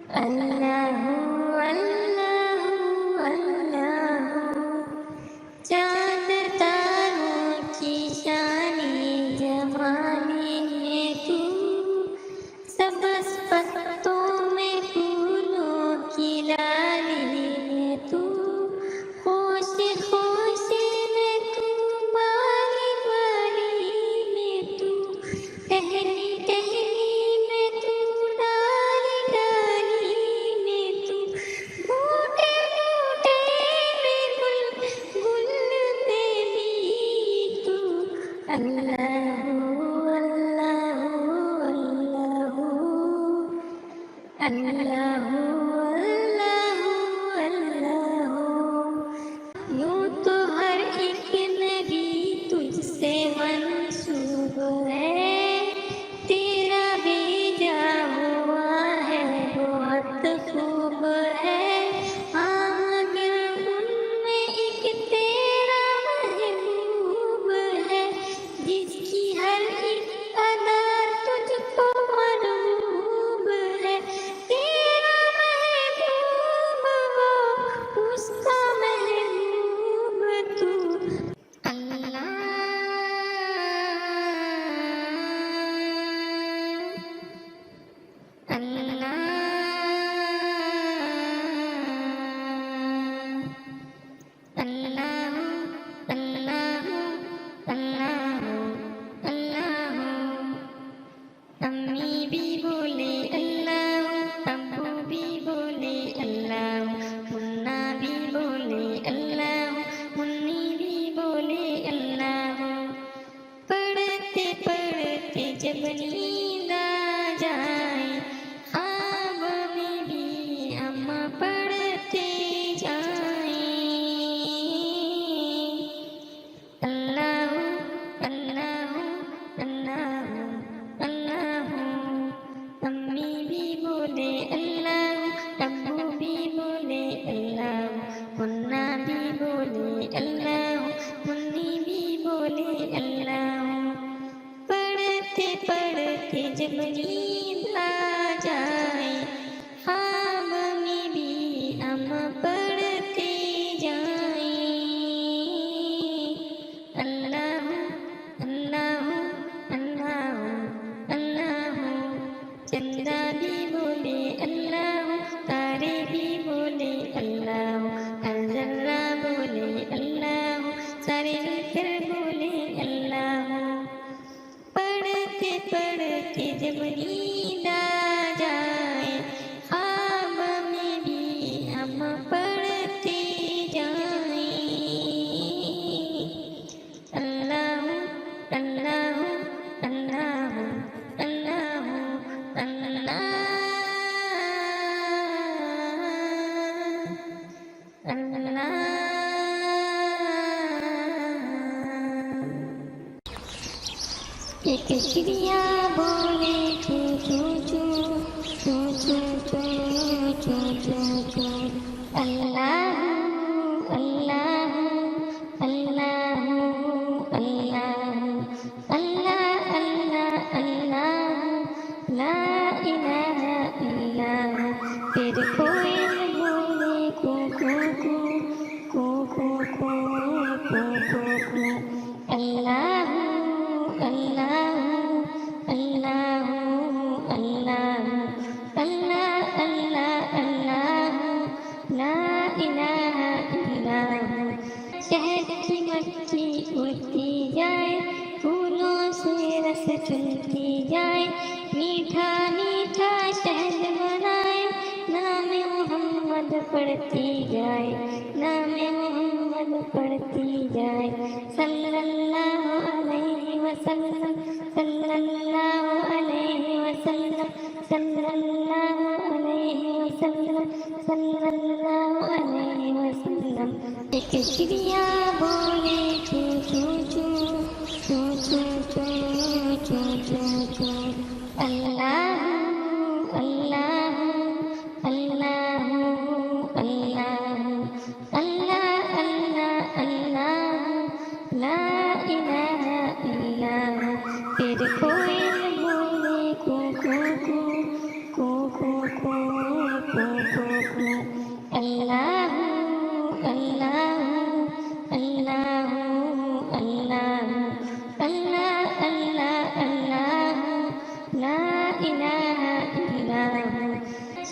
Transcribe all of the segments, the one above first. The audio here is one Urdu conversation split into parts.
اللہ اللہ اللہ چاند تاروں کی شانی جوانی ہے تو، سبز پتوں میں پھولوں کی لالی ہے تو، خوش خوش میں تو بالی بالی میں تو، ٹہلی ٹہلی میں تو ڈالی ڈالی میں تو، بوٹے بوٹے میں گل گل میں بھی تو، اللہ اللہ اللہ اللہ اللہ اللہ۔ یوں تو ہر ایک نبی تجھ سے منسوب ہے، تیرا بھیجا ہوا ہے بہت خوب ہے، ہاں مگر ان میں ایک تیرا محبوب ہے، جس کی ہر ایک ادا تجھ کو مرغوب ہے، تیرا محبوب وہ اس کا محبوب تو، اللہ اللہ اللہ اللہ اللہ اللہ۔ امی بھی بولے اللہ، ابو بھی بولے اللہ، منا بھی بولے اللہ، منی بھی بولے اللہ۔ پڑھتے پڑھتے جب نیند آ جائے، خواب میں بھی اماں پڑھتے جائیں، اللہ اللہ اللہ اللہ۔ امی بھی بولے اللہ، ابو بھی بولے اللہ، منا بھی بولے اللہ، منی بھی بولے اللہ۔ پڑھتے پڑھتے جب نیند آ جائے، خواب میں بھی اماں پڑھتے جائیں، اللہ اللہ اللہ اللہ۔ چندہ بھی بولے اللہ، تارے بھی بولے اللہ، ہر ذرہ بولے اللہ، سارے مل کر بولے اللہ۔ پڑھتے پڑھتے جب نیند آ جائے، خواب میں بھی ہم پڑھتے جائیں، اللہ اللہ اللہ اللہ اللہ اللہ۔ ایک چڑیا بولے چوں چوں چوں چوں چوں چوں چوں چوں، اللہ اللہ اللہ اللہ اللہ اللہ اللہ، لا الہ الا اللہ۔ پھر کوئل بولے کو کو کو کو کو کو کو کو، اللہ اللہ اللہ اللہ اللہ اللہ اللہ، لا الہ الا اللہ۔ شہد کی مکھی اڑتی جائے، پھولوں سے رس چنتی جائے، میٹھا میٹھا شہد بنائے، نام محمد پڑھتی جائے، نام محمد پڑھتی جائے، صلی اللہ علیہ وسلم صلی اللہ علیہ وسلم صلی اللہ علیہ وسلم صلی اللہ علیہ وسلم۔ ایک چڑیا بولے چوں چوں چوں چوں چوں چوں چوں چوں، اللہ اللہ اللہ اللہ اللہ اللہ اللہ، لا الہ الا اللہ۔ پھر کوئل بولے کو کو کو کو کو کو پھوکوں اللہ اللہ اللہ اللہ اللہ اللہ اللہ لا الہ الا ہو۔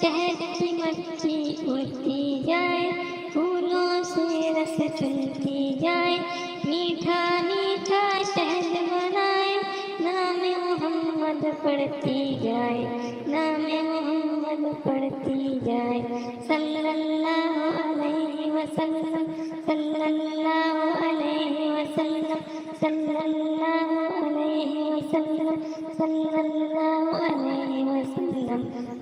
شہد کی مکھی اڑتی جائے، پھولوں سے رس چلتی جائے، میٹھا میٹھا شہد بنائے، نام محمد پڑھتی جائے، نام محمد پڑھتی جائے، صلی اللہ علیہ وسلم صلی اللہ علیہ وسلم صلی اللہ علیہ وسلم صلی اللہ علیہ وسلم۔